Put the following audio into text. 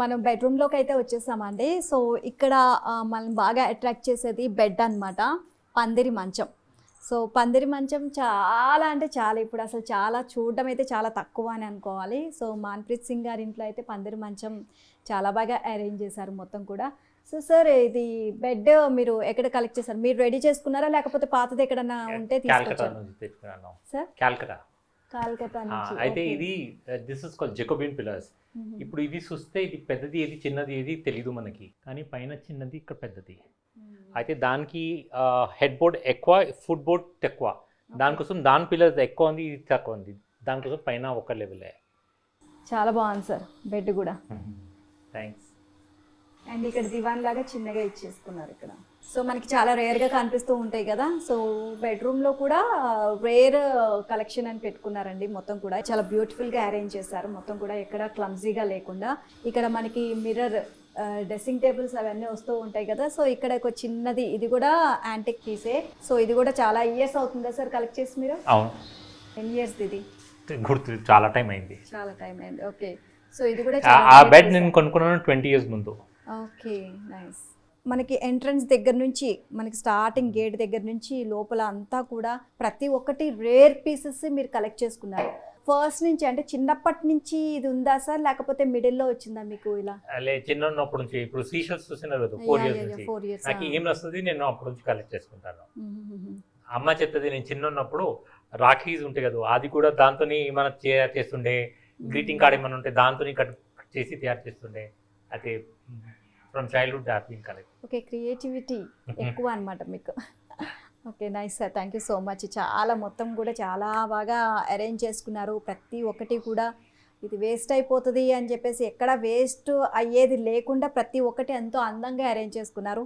మనం బెడ్రూమ్లోకి అయితే వచ్చేసామండి. సో ఇక్కడ మనం బాగా అట్రాక్ట్ చేసేది బెడ్ అన్నమాట. పందిరి మంచం. సో పందిరి మంచం చాలా అంటే చాలా ఇప్పుడు అసలు చాలా చూడడం అయితే చాలా తక్కువ అని అనుకోవాలి. సో మాన్‌ప్రీత్ సింగ్ గారి ఇంట్లో అయితే పందిరి మంచం చాలా బాగా అరేంజ్ చేశారు మొత్తం కూడా. సో సార్ ఇది బెడ్ మీరు ఎక్కడ కలెక్ట్ చేశారు? మీరు రెడీ చేసుకున్నారా? లేకపోతే పాతది ఎక్కడన్నా ఉంటే క్యాల్కటా తీసుకొచ్చారా? నుంచి తెచ్చుకున్నాను. Sir Calcutta. కలకత్తా నుంచి. అయితే ఓకే. ఇది దిస్ ఇస్ కాల్డ్ జకోబిన్ పిల్లర్స్. హుహు. ఇప్పుడు ఇది చూస్తే ఇది పెద్దది ఏది చిన్నది ఏది తెలీదు మనకి, కానీ పైన చిన్నది ఇక్కడ పెద్దది. అయితే దానికి హెడ్ బోర్డ్ ఎక్కువ, ఫుట్ బోర్డ్ తక్కువ. దానికోసం దాని పిల్లర్స్ ఎక్కువ ఉంది, ఇది తక్కువ ఉంది. దానికోసం పైన ఒక లెవెలే. చాలా బాగుంది సార్ బెడ్ కూడా. థ్యాంక్స్. అండ్ ఇక్కడ దివాన్ లాగా చిన్నగా ఇచ్చేసుకున్నారు ఇక్కడ. సో మనకి చాలా రేర్గా కనిపిస్తూ ఉంటాయి కదా. సో బెడ్రూమ్లో కూడా రేర్ కలెక్షన్ అని పెట్టుకున్నారండి. మొత్తం కూడా చాలా బ్యూటిఫుల్గా అరేంజ్ చేశారు. మొత్తం కూడా ఎక్కడ క్లమ్జీగా లేకుండా. ఇక్కడ మనకి మిర్రర్, డ్రెస్సింగ్ టేబుల్స్ అవన్నీ వస్తూ ఉంటాయి కదా. సో ఇక్కడ ఒక చిన్నది, ఇది కూడా యాంటిక్ పీసే. సో ఇది కూడా చాలా ఇయర్స్ అవుతుందా సార్ కలెక్ట్ చేసి మీరు? అవును, 10 years ఇది? గుర్తు చాలా టైం అయింది. చాలా టైం అయింది. ఓకే. సో ఇది కూడా ఆ బెడ్ నేను కొనుక్కున్నాను 20 years ముందు. Okay, nice. మనకి ఎంట్రన్స్ దగ్గర నుంచి, మనకి స్టార్టింగ్ గేట్ దగ్గర నుంచి లోపల అంతా కూడా ప్రతి ఒక్కటి రేర్ పీసెస్ మీరు కలెక్ట్ చేసుకున్నారు. ఫస్ట్ నుంచి అంటే చిన్నప్పటి నుంచి ఇది ఉందా సార్, లేకపోతే మిడిల్లో వచ్చిందా మీకు ఇలా? చిన్న ఉన్నప్పటి నుంచి. ఇప్పుడు సీషల్స్ చూసినారు కదా, 4 years నుంచి. 4 years. నాకు ఏం వస్తుంది నేను అప్పటి నుంచి కలెక్ట్ చేసుకుంటాను. అమ్మ చెప్తుంది, నేను చిన్న ఉన్నప్పుడు రాఖీస్ ఉంటాయి కదా, అది కూడా దాంతో మనం చేస్తుండే. గ్రీటింగ్ కార్డ్ ఏమైనా ఉంటే దాంతో కట్ చేసి తయారు చేస్తుండే. అయితే from childhood that been collect. Okay, creativity ఎక్కువ అనమాట మీకు. Okay, nice sir, thank you so much. చాలా మొత్తం కూడా చాలా బాగా అరేంజ్ చేసుకున్నారు. ప్రతి ఒక్కటి కూడా ఇది వేస్ట్ అయిపోతుంది అని చెప్పేసి ఎక్కడ వేస్ట్ అయ్యేది లేకుండా ప్రతి ఒక్కటి ఎంతో అందంగా అరేంజ్ చేసుకున్నారు.